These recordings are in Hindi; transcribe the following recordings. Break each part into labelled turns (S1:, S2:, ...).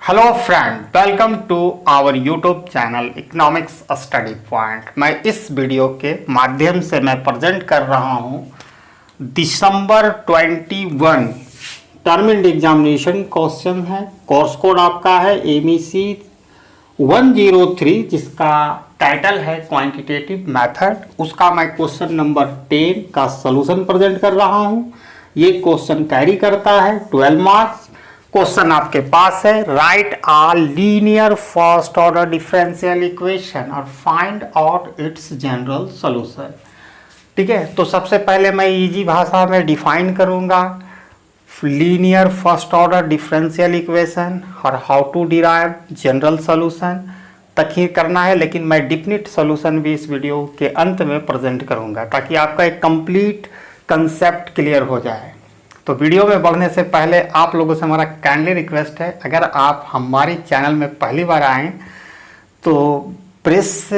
S1: Hello friend, welcome to our YouTube channel economics study point. मैं इस वीडियो के माध्यम से मैं प्रेजेंट कर रहा हूं दिसंबर 21 टर्म एंड एग्जामिनेशन क्वेश्चन है। कोर्स कोड आपका है MEC 103, जिसका टाइटल है क्वांटिटेटिव मेथड। उसका मैं क्वेश्चन नंबर 10 का सलूशन प्रेजेंट कर रहा हूं। ये क्वेश्चन कैरी करता है 12 मार्क्स। क्वेश्चन आपके पास है, write a linear first order differential equation और find out its general solution. ठीक है, तो सबसे पहले मैं इजी भाषा में डिफाइन करूंगा linear first order differential equation और how to derive general solution तक ही करना है, लेकिन मैं डेफिनेट सॉल्यूशन भी इस वीडियो के अंत में प्रेजेंट करूंगा ताकि आपका एक कंप्लीट कंसेप्ट क्लियर हो जाए। तो वीडियो में बढ़ने से पहले आप लोगों से हमारा काइंडली रिक्वेस्ट है, अगर आप हमारे चैनल में पहली बार आएँ तो प्रेस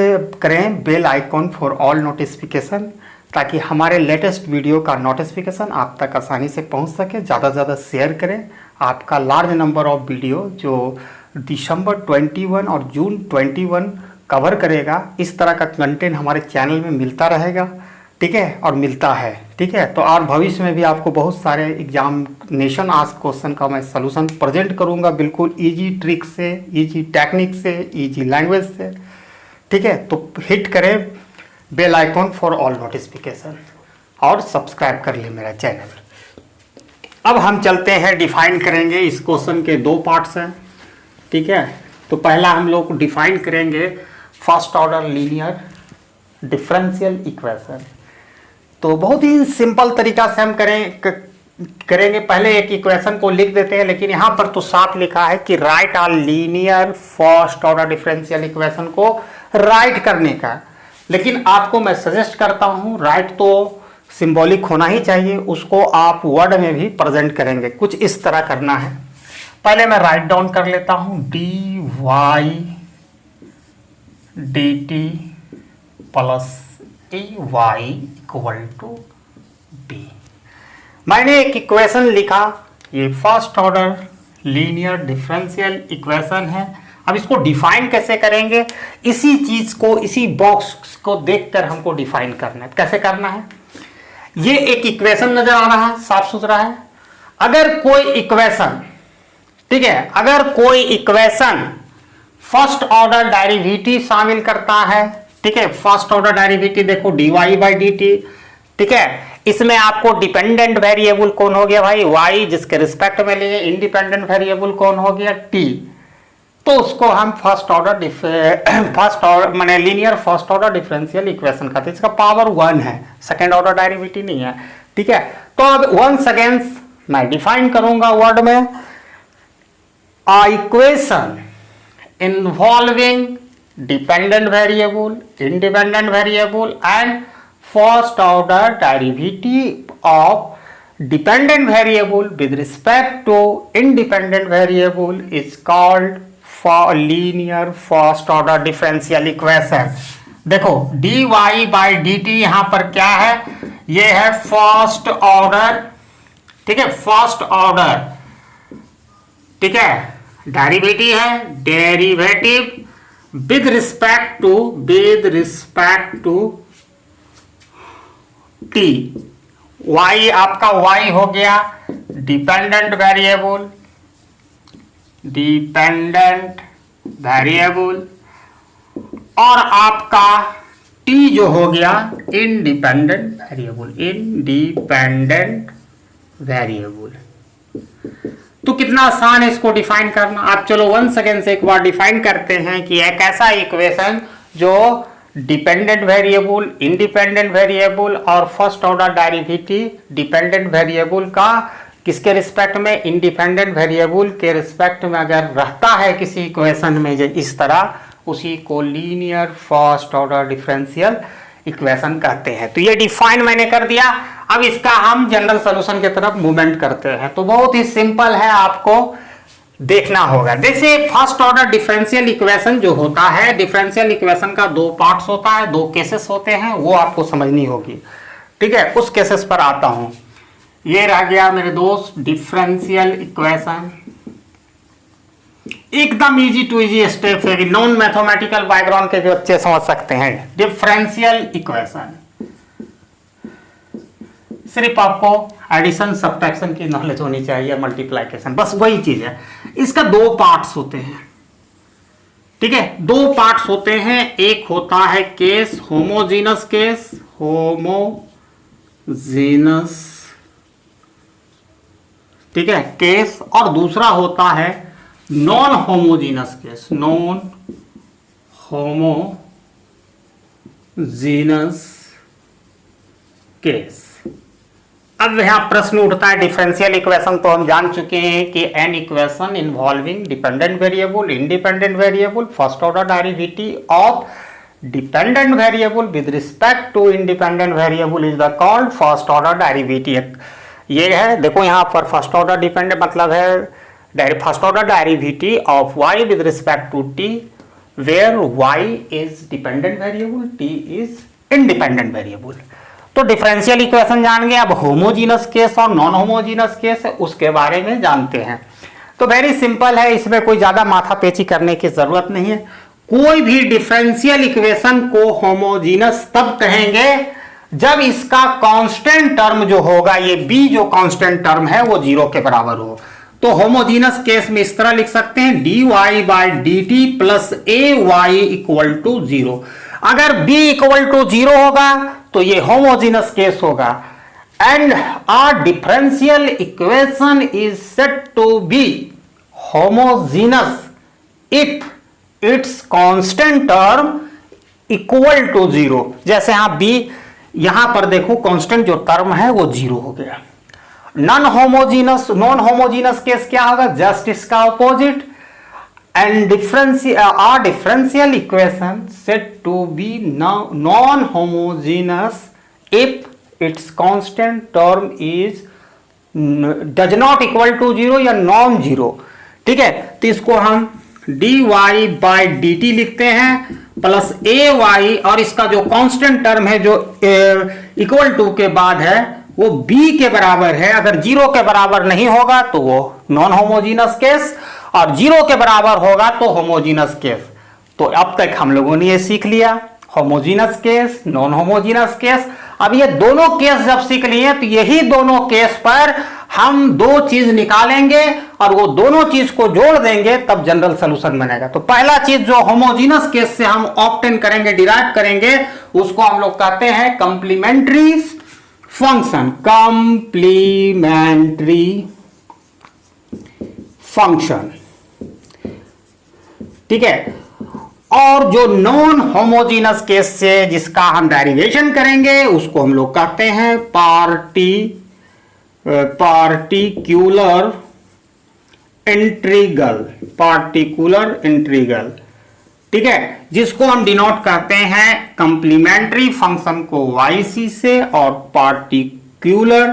S1: करें bell icon for all notification, ताकि हमारे लेटेस्ट वीडियो का नोटिफिकेशन आप तक आसानी से पहुंच सके। ज़्यादा से ज़्यादा शेयर करें। आपका लार्ज नंबर ऑफ वीडियो जो दिसंबर 21 और जून 21 कवर करेगा, इस तरह का कंटेंट हमारे चैनल में मिलता रहेगा। ठीक है, और मिलता है। ठीक है, तो और भविष्य में भी आपको बहुत सारे एग्जामिनेशन आस्क क्वेश्चन का मैं सलूशन प्रेजेंट करूंगा, बिल्कुल इजी ट्रिक से, इजी टेक्निक से, इजी लैंग्वेज से। ठीक है, तो हिट करें bell icon for all notification और सब्सक्राइब कर लिए मेरा चैनल। अब हम चलते हैं, डिफाइन करेंगे। इस क्वेश्चन के दो पार्ट्स हैं। ठीक है, तो पहला हम लोग डिफाइन करेंगे first order linear differential equation. तो बहुत ही सिंपल तरीका से हम करेंगे। पहले एक इक्वेशन को लिख देते हैं, लेकिन यहाँ पर तो साफ लिखा है कि write a linear first order differential equation को राइट करने का। लेकिन आपको मैं सजेस्ट करता हूँ, राइट तो सिंबॉलिक होना ही चाहिए, उसको आप वर्ड में भी प्रेजेंट करेंगे। कुछ इस तरह करना है। पहले मैं राइट डाउन कर लेता हूँ dy dt plus y equal to b। मैंने एक इक्वेशन लिखा, ये first order linear differential equation है। अब इसको डिफाइन कैसे करेंगे? इसी चीज को, इसी बॉक्स को देखकर हमको डिफाइन करना है। कैसे करना है? ये एक इक्वेशन नजर आ रहा है, साफ सुथरा है। अगर कोई इक्वेशन, ठीक है, अगर कोई इक्वेशन फर्स्ट ऑर्डर डेरिवेटिव शामिल करता है, ठीक है, फर्स्ट ऑर्डर डेरिवेटिव देखो dy बाई dt, ठीक है, इसमें आपको डिपेंडेंट वेरिएबल कौन हो गया भाई? y, जिसके रिस्पेक्ट में लिए। इंडिपेंडेंट वेरिएबल कौन हो गया? t। तो उसको हम फर्स्ट ऑर्डर माने linear first order differential equation कहते हैं। इसका पावर 1 है, सेकेंड ऑर्डर डेरिवेटिव नहीं है। ठीक है, तो अब वंस अगेन मैं डिफाइन करूंगा वर्ड में, a equation involving dependent variable, independent variable and first order derivative of dependent variable with respect to independent variable is called for linear first order differential equation। देखो dy by dt यहां पर क्या है? ये है फर्स्ट ऑर्डर, ठीक है, फर्स्ट ऑर्डर, ठीक है, डेरिवेटिव है, derivative with respect to t। y आपका y हो गया डिपेंडेंट वेरिएबल और आपका t जो हो गया इंडिपेंडेंट वेरिएबल। तो कितना आसान है इसको डिफाइन करना। आप चलो 1 सेकेंड से एक बार डिफाइन करते हैं कि एक ऐसा इक्वेशन जो डिपेंडेंट वेरिएबल, इंडिपेंडेंट वेरिएबल और first order derivative dependent variable का किसके रिस्पेक्ट में? इंडिपेंडेंट वेरिएबल के रिस्पेक्ट में अगर रहता है किसी इक्वेशन में इस तरह, उसी को linear first order differential equation कहते हैं। तो ये डिफाइन मैंने कर दिया। अब इसका हम जनरल सॉल्यूशन की तरफ मूवमेंट करते हैं। तो बहुत ही सिंपल है, आपको देखना होगा। जैसे फर्स्ट ऑर्डर डिफरेंशियल इक्वेशन जो होता है, डिफरेंशियल इक्वेशन का दो पार्ट्स होता है, दो केसेस होते हैं, वो आपको समझनी होगी। ठीक है, उस केसेस पर आता हूं। ये रह गया मेरे दोस्त डिफरेंशियल इक्वेशन। एकदम इजी टू इजी स्टेप है, नॉन मैथमेटिकल बैकग्राउंड के जो बच्चे समझ सकते हैं। डिफरेंशियल इक्वेशन, सिर्फ आपको एडिशन सब्ट्रैक्शन की नॉलेज होनी चाहिए, मल्टीप्लिकेशन, बस वही चीज है। इसका दो पार्ट्स होते हैं, ठीक है, दो पार्ट्स होते हैं। एक होता है केस, होमोजीनस केस, होमोजीनस, ठीक है, केस, और दूसरा होता है non homogeneous case, non homogeneous case. अब यहां प्रश्न उठता है, डिफरेंशियल इक्वेशन तो हम जान चुके हैं कि an equation involving dependent variable, independent variable, first order derivative of dependent variable with respect to independent variable is the called first order derivative. ये है, देखो यहां पर फर्स्ट ऑर्डर डिपेंडेंट मतलब है first order derivative of y with respect to t, where y is dependent variable, t is independent variable. तो डिफरेंशियल इक्वेशन जान गए। अब होमोजीनस केस और नॉन होमोजीनस केस है, उसके बारे में जानते हैं। तो वेरी सिंपल है, इसमें कोई ज्यादा माथापेची करने की जरूरत नहीं है। कोई भी डिफरेंशियल इक्वेशन को होमोजीनस तब कहेंगे जब इसका कांस्टेंट टर्म जो होगा, ये b जो कांस्टेंट टर्म है वो 0 के बराबर हो। तो होमोजीनस केस में इस तरह लिख सकते हैं, dy by d t plus a y equal to 0। अगर b इक्वल टू 0 होगा तो ये होमोजीनस केस होगा। And a differential equation is said to be homogeneous if it's constant term equal to 0। जैसे यहां b, यहां पर देखो कांस्टेंट जो टर्म है वो 0 हो गया। नॉन होमोजीनस केस क्या होगा, जस्ट इसका opposite. And differential equation said to be non homogeneous if it's constant term is does not equal to 0 या नॉन 0, ठीक है। तो इसको हम dy बाई डी टी लिखते हैं प्लस ए वाई, और इसका जो कांस्टेंट टर्म है जो इक्वल टू के बाद है वो b के बराबर है। अगर 0 के बराबर नहीं होगा तो वो नॉन होमोजीनस केस, और 0 के बराबर होगा तो होमोजीनस केस। तो अब तक हम लोगों ने ये सीख लिया, homogeneous case, non homogeneous case. अब ये दोनों केस जब सीख लिए तो यही दोनों केस पर हम दो चीज निकालेंगे और वो दोनों चीज को जोड़ देंगे, तब जनरल सॉल्यूशन बनेगा। तो पहला चीज जो होमोजीनस केस से हम ऑब्टेन करेंगे, डिराइव करेंगे, उसको हम लोग कहते हैं कंप्लीमेंट्री फंक्शन, कंप्लीमेंट्री फंक्शन, ठीक है। और जो नॉन होमोजीनस केस से जिसका हम डेरिवेशन करेंगे उसको हम लोग कहते हैं पार्टिकुलर इंटीग्रल, पार्टिकुलर इंटीग्रल, ठीक है, जिसको हम डिनोट करते हैं कंप्लीमेंट्री फंक्शन को yc से और पार्टिकुलर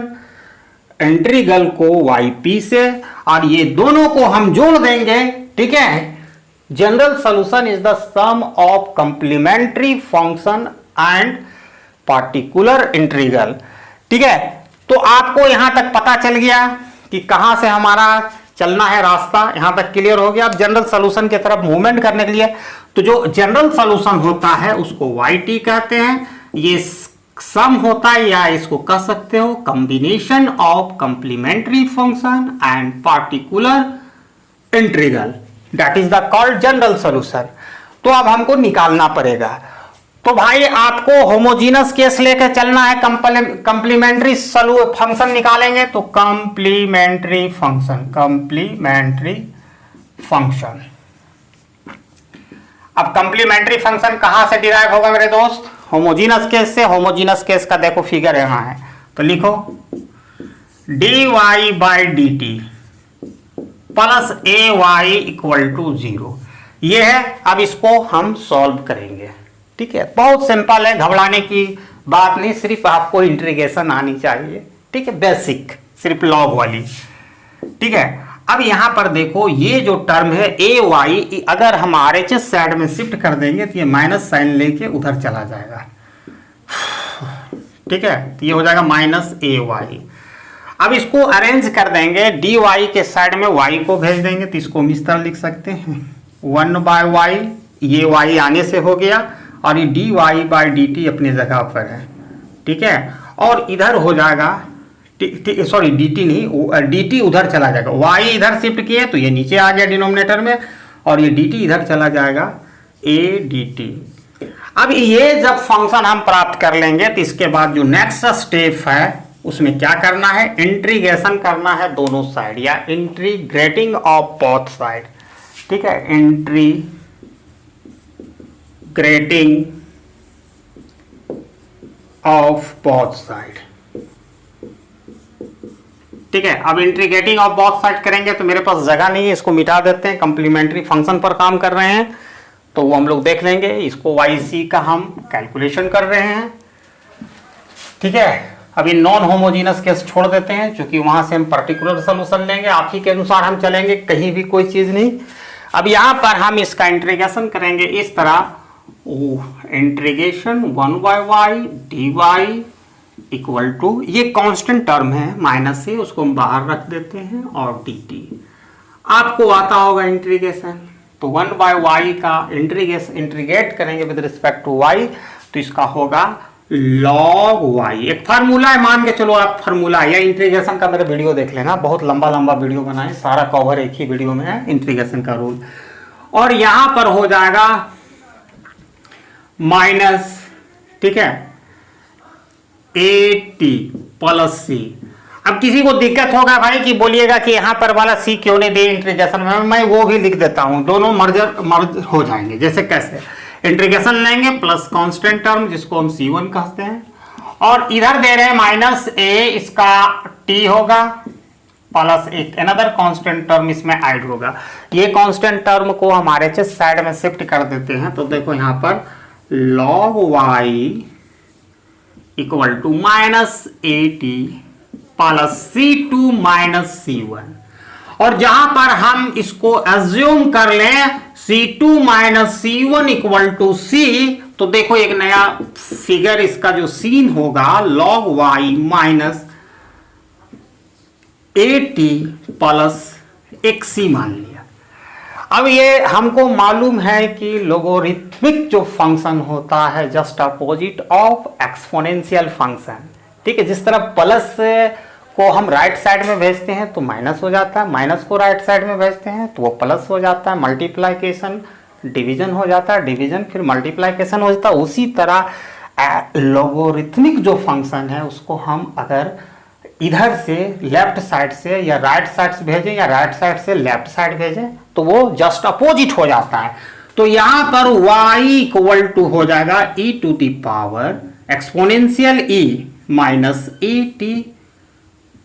S1: इंटीग्रल को yp से, और ये दोनों को हम जोड़ देंगे, ठीक है। General solution is the sum of complementary function and particular integral, ठीक है। तो आपको यहां तक पता चल गया कि कहां से हमारा चलना है रास्ता, यहां तक क्लियर हो गया। अब जनरल सॉल्यूशन की तरफ मूवमेंट करने के लिए, तो जो जनरल सॉल्यूशन होता है उसको yt कहते हैं। ये सम होता है, या इसको कह सकते हो combination of complementary function and particular integral, that is the called general solution. तो अब हमको निकालना पड़ेगा। तो भाई आपको होमोजीनस केस लेकर चलना है, कंप्लीमेंट्री फंक्शन निकालेंगे, तो कंप्लीमेंट्री फंक्शन, कंप्लीमेंट्री फंक्शन। अब कंप्लीमेंट्री फंक्शन कहां से डिराइव होगा मेरे दोस्त, होमोजीनस केस से। होमोजीनस केस का देखो फिगर यहां है, तो लिखो dy by d t plus a y equal to 0, ये है। अब इसको हम सॉल्व करेंगे, ठीक है। बहुत सिंपल है, घबराने की बात नहीं, सिर्फ आपको इंटीग्रेशन आनी चाहिए, ठीक है, बेसिक, सिर्फ लॉग वाली, ठीक है। अब यहां पर देखो ये जो टर्म है ए वाई, अगर हम RHS साइड में शिफ्ट कर देंगे तो ये माइनस साइन लेके उधर चला जाएगा, ठीक है। तो ये हो जाएगा माइनस ए वाई। अब इसको अरेंज कर देंगे, डी वाई के साइड में वाई को भेज देंगे, तो इसको हम इस तरह लिख सकते हैं 1/y, ये y आने से हो गया, और ये dy बाई डी टी अपनी जगह पर है, ठीक है। और इधर हो जाएगा, सॉरी डी टी नहीं, डी टी उधर चला जाएगा, y इधर शिफ्ट किए तो ये नीचे आ गया डिनोमिनेटर में, और ये डी टी इधर चला जाएगा a डी टी। अब ये जब फंक्शन हम प्राप्त कर लेंगे तो इसके बाद जो नेक्स्ट स्टेप है उसमें क्या करना है, इंटीग्रेशन करना है दोनों साइड, या इंटीग्रेटिंग ऑफ बोथ साइड, ठीक है, इंटीग्रेटिंग ऑफ बोथ साइड, ठीक है। अब इंटीग्रेटिंग ऑफ बोथ साइड करेंगे तो मेरे पास जगह नहीं है, इसको मिटा देते हैं, कंप्लीमेंट्री फंक्शन पर काम कर रहे हैं तो वो हम लोग देख लेंगे। इसको YC का हम कैलकुलेशन कर रहे हैं, ठीक है। अभी नॉन होमोजीनस केस छोड़ देते हैं, क्योंकि वहां से हम पर्टिकुलर सोल्यूशन लेंगे, आप ही के अनुसार हम चलेंगे, कहीं भी कोई चीज नहीं। अब यहां पर हम इसका इंटीग्रेशन करेंगे इस तरह, integration 1/y dy equal to, ये कांस्टेंट टर्म है माइनस से, उसको हम बाहर रख देते हैं, और dt आपको आता होगा इंटीग्रेशन, तो 1/y का इंटीग्रेट करेंगे विद रिस्पेक्ट टू y, तो इसका होगा log y। एक फार्मूला है, मान के चलो आप फार्मूला, या इंटीग्रेशन का मेरा वीडियो देख लेना, बहुत लंबा लंबा वीडियो बनाए, सारा कवर एक ही वीडियो में है, इंटीग्रेशन का रूल। और यहां पर हो जाएगा माइनस, ठीक है, AT प्लस C। अब किसी को दिक्कत होगा भाई कि बोलिएगा कि यहां पर वाला C क्यों नहीं दे इंटीग्रेशन में, मैं वो भी लिख देता हूं, दोनों मर्ज हो जाएंगे। जैसे कैसे, इंटीग्रेशन लेंगे प्लस कांस्टेंट टर्म जिसको हम C1 कहते हैं, और इधर दे रहे हैं माइनस A, इसका T होगा, प्लस एक अनदर कांस्टेंट टर्म इसमें ऐड होगा। ये कांस्टेंट टर्म को हमारे चेस्ट साइड में शिफ्ट कर देते हैं, तो देखो यहां पर log y equal to minus AT plus C2 minus C1, और जहां पर हम इसको एज्यूम कर लें C2 minus C1 equal to C, तो देखो एक नया फिगर इसका जो सीन होगा, log y minus AT plus एक C मान लिया। अब ये हमको मालूम है कि लोगोरिथमिक जो फंक्शन होता है just opposite of exponential function, ठीक है। जिस तरह प्लस को हम राइट साइड में भेजते हैं तो माइनस हो जाता है, माइनस को राइट साइड में भेजते हैं तो वो प्लस हो जाता है, मल्टीप्लाइकेशन डिवीजन हो जाता है, डिवीजन फिर मल्टीप्लाइकेशन हो जाता है। उसी तरह लोगोरिथमिक जो फंक्शन है उसको हम अगर इधर से लेफ्ट साइड से या राइट साइड से भेजें या राइट साइड से लेफ्ट साइड भेजें तो वो जस्ट अपोजिट हो जाता है। तो यहां पर y इक्वल टू हो जाएगा e to the power exponential e minus AT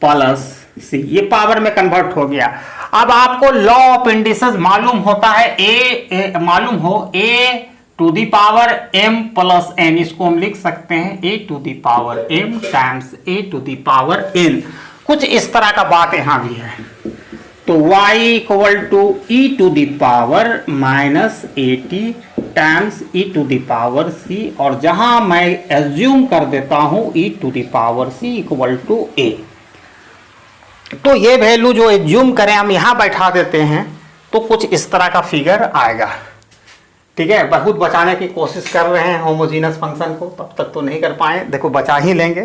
S1: plus C, ये पावर में कन्वर्ट हो गया। अब आपको लॉ ऑफ इंडिसेस मालूम होता है, मालूम हो a to the power m plus n, इसको हम लिख सकते हैं a to the power m times a to the power n। कुछ इस तरह का बात यहां भी है। तो y equal to e to the power minus AT times e to the power c, और जहां मैं एज्यूम कर देता हूं e to the power c equal to a, तो ये वैल्यू जो एज्यूम करें हम यहां बैठा देते हैं तो कुछ इस तरह का फिगर आएगा, ठीक है। बहुत बचाने की कोशिश कर रहे हैं होमोजीनस फंक्शन को, तब तक तो नहीं कर पाए, देखो बचा ही लेंगे।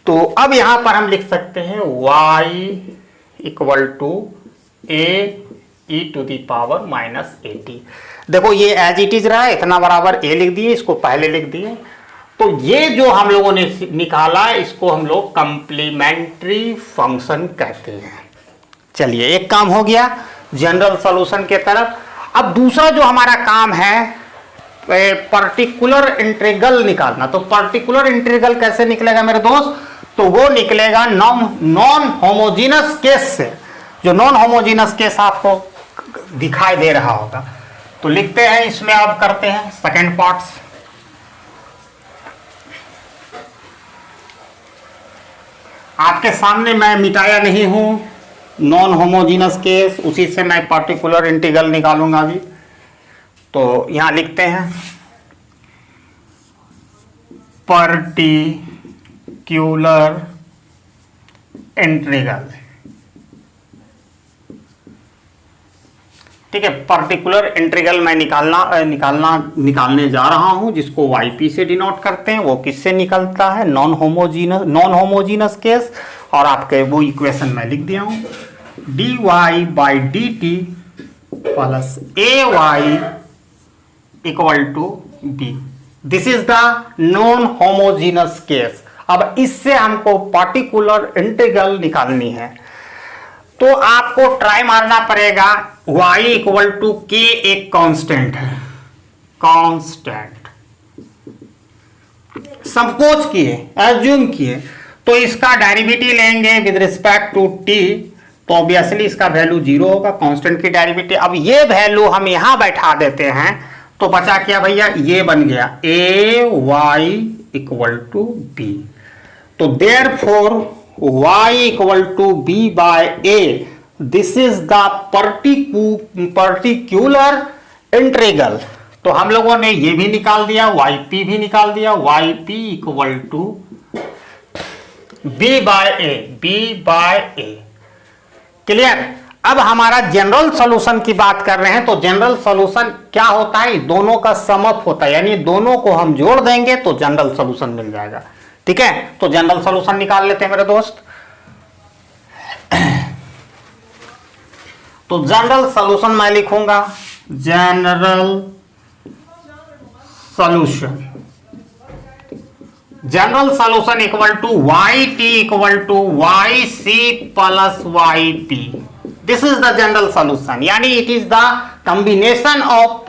S1: तो अब यहां पर हम लिख सकते हैं y equal to a e to the power minus AT। देखो ये एज इट इज रहा है, इतना बराबर a लिख दिए, इसको पहले लिख दिए। तो ये जो हम लोगों ने निकाला इसको हम लोग कंप्लीमेंट्री फंक्शन कहते हैं। चलिए एक काम हो गया जनरल सॉल्यूशन के तरफ। अब दूसरा जो हमारा काम है पर्टिकुलर इंटीग्रल निकालना। तो पर्टिकुलर इंटीग्रल कैसे निकलेगा मेरे दोस्त? तो वो निकलेगा नॉन होमोजीनस केस से। जो नॉन होमोजीनस केस आपको दिखाई दे रहा होगा, तो लिखते हैं इसमें। अब करते हैं सेकेंड पार्ट्स। आपके सामने मैं मिटाया नहीं हूं नॉन होमोजीनस केस, उसी से मैं पर्टिकुलर इंटीग्रल निकालूंगा अभी। तो यहां लिखते हैं पर्टिकुलर इंटीग्रल, ठीक है। पर्टिकुलर इंटीग्रल मैं निकालने जा रहा हूं, जिसको yp से डिनोट करते हैं। वो किससे निकलता है? Non homogeneous case. और आपके वो इक्वेशन मैं लिख दिया हूं, dy/dt plus ay equal to b। This is the non homogeneous case. अब इससे हमको पर्टिकुलर इंटीग्रल निकालनी है, तो आपको ट्राई मारना पड़ेगा। y इक्वल टू k एक कांस्टेंट है, कांस्टेंट सपोज किए, एज्यूम किए, तो इसका डेरिवेटिव लेंगे विद रिस्पेक्ट टू t, तो ऑब्वियसली इसका वैल्यू 0 होगा, कांस्टेंट की डेरिवेटिव। अब ये वैल्यू हम यहां बैठा देते हैं, तो बचा क्या भैया? ये बन गया ay इक्वल टू b। तो therefore y equal to b by a, this is the particular integral. तो हम लोगों ने ये भी निकाल दिया, yp भी निकाल दिया, yp equal to b by a। Clear? अब हमारा जनरल सॉल्यूशन की बात कर रहे हैं, तो जनरल सॉल्यूशन क्या होता है? दोनों का सम अप होता है, यानी दोनों को हम जोड़ देंगे तो जनरल सॉल्यूशन मिल जाएगा। ठीक है, तो जनरल सॉल्यूशन निकाल लेते हैं मेरे दोस्त। तो जनरल सॉल्यूशन मैं लिखूंगा, general solution equal to yt equal to yc plus yp। This is the general solution, यानी it is the combination of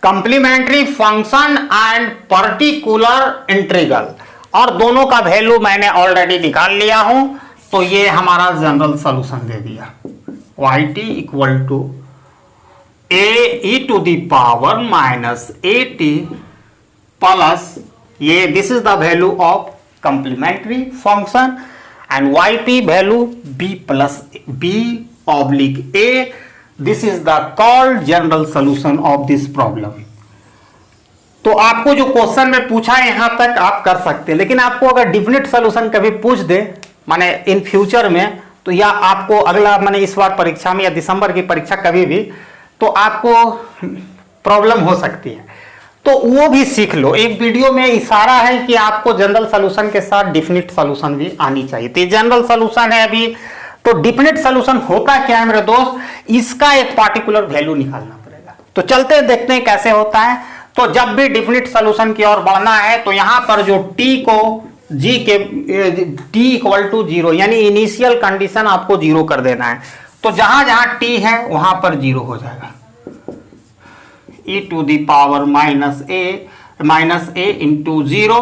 S1: complementary function and particular integral, और दोनों का वैल्यू मैंने ऑलरेडी निकाल लिया हूं, तो ये हमारा जनरल सॉल्यूशन दे दिया। yt equal to e to the power minus at plus ये, this is the value of complementary function, and yp value b plus b oblique a। This is the called general solution of this problem. तो आपको जो क्वेश्चन में पूछा है यहां तक आप कर सकते हैं, लेकिन आपको अगर डिफिनिट सॉल्यूशन कभी पूछ दे, माने इन फ्यूचर में, तो या आपको अगला माने इस बार परीक्षा में या दिसंबर की परीक्षा कभी भी, तो आपको प्रॉब्लम हो सकती है, तो वो भी सीख लो। एक वीडियो में इशारा है कि आपको जनरल सॉल्यूशन के साथ डिफिनिट सॉल्यूशन भी आनी चाहिए। तो जनरल सॉल्यूशन है अभी, तो डिफिनिट सॉल्यूशन होता क्या है मेरे दोस्त? इसका एक पार्टिकुलर वैल्यू निकालना पड़ेगा। तो चलते हैं देखते हैं कैसे होता है। तो जब भी डिफिनिट सॉल्यूशन की ओर बढ़ना है, तो यहां पर जो t को g के t इक्वल टू 0, यानी इनिशियल कंडीशन आपको 0 कर देना है। तो जहां जहां t है वहां पर 0 हो जाएगा, e to the power minus a into 0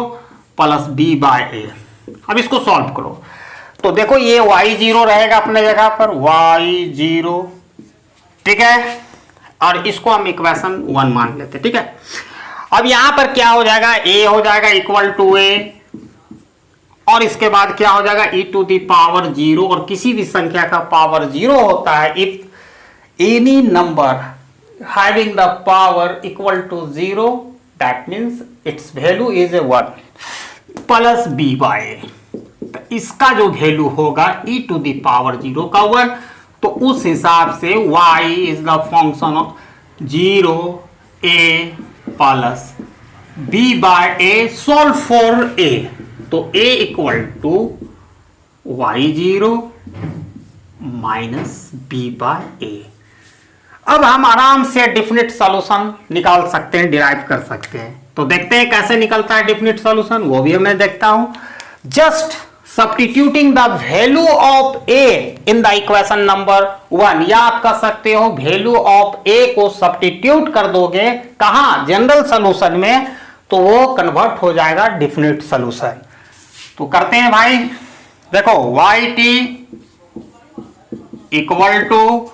S1: plus b by a। अब इसको सॉल्व करो, तो देखो ये y0 रहेगा अपने जगह पर, y0, ठीक है, और इसको हम इक्वेशन 1 मान लेते, ठीक है। अब यहां पर क्या हो जाएगा? a हो जाएगा इक्वल टू a, और इसके बाद क्या हो जाएगा? e टू द पावर 0, और किसी भी संख्या का पावर 0 होता है if any number having the power equal to 0, that means its value is a 1 plus b by a। तो इसका जो वैल्यू होगा e टू द पावर 0 का 1, तो उस हिसाब से y is the function of 0 a plus b by a। Solve for a, तो a equal to y0 minus b by a। अब हम आराम से डिफिनिट सॉल्यूशन निकाल सकते हैं, डिराइव कर सकते हैं। तो देखते हैं कैसे निकलता है डिफिनिट सॉल्यूशन, वो भी मैं देखता हूं। Just substituting the value of a in the equation number 1, या आप कर सकते हो वैल्यू ऑफ a को सब्स्टिट्यूट कर दोगे कहां? जनरल सॉल्यूशन में, तो वो कन्वर्ट हो जाएगा डिफिनिट सॉल्यूशन। तो करते हैं भाई, देखो yt equal to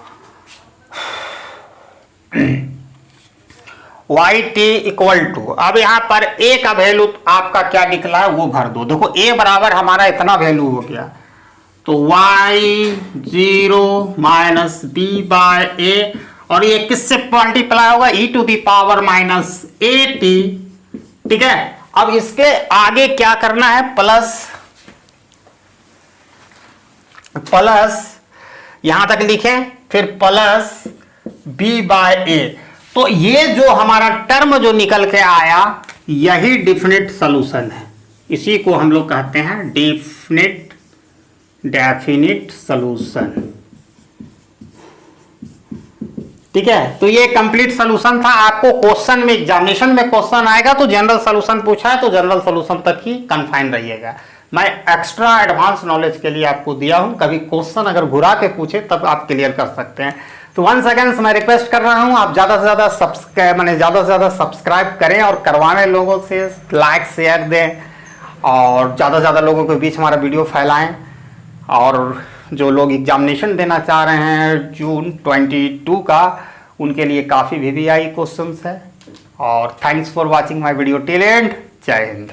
S1: yt equal to, अब यहां पर a का वैल्यू आपका क्या निकला है वो भर दो। देखो a बराबर हमारा इतना वैल्यू हो गया, तो y0 minus b by a, और ये किससे मल्टीप्लाई होगा? e to the power minus at, ठीक है। अब इसके आगे क्या करना है? प्लस प्लस यहां तक लिखें, फिर प्लस बी बाय ए। तो ये जो हमारा टर्म जो निकल के आया यही डेफिनेट सॉल्यूशन है। इसी को हम लोग कहते हैं डेफिनिट सॉल्यूशन। ठीक है, तो ये कंप्लीट सॉल्यूशन था। आपको क्वेश्चन में, एग्जामिनेशन में क्वेश्चन आएगा तो जनरल सॉल्यूशन पूछा है तो जनरल सॉल्यूशन तक ही कन्फाइन रहिएगा। मैं एक्स्ट्रा एडवांस नॉलेज के लिए आपको दिया हूं, कभी क्वेश्चन अगर घुरा के पूछे तब आप क्लियर कर सकते हैं। तो वंस अगेन मैं रिक्वेस्ट कर रहा हूं, आप ज्यादा से ज्यादा सब्सक्राइब करें और करवाने लोगों से, लाइक शेयर दें और ज्यादा से ज्यादा लोगों के बीच हमारा वीडियो फैलाएं। और जो लोग एग्जामिनेशन देना चाह रहे हैं जून 22 का, उनके लिए काफ़ी VVI क्वेश्चंस है। और thanks for watching my video till and. जय हिंद।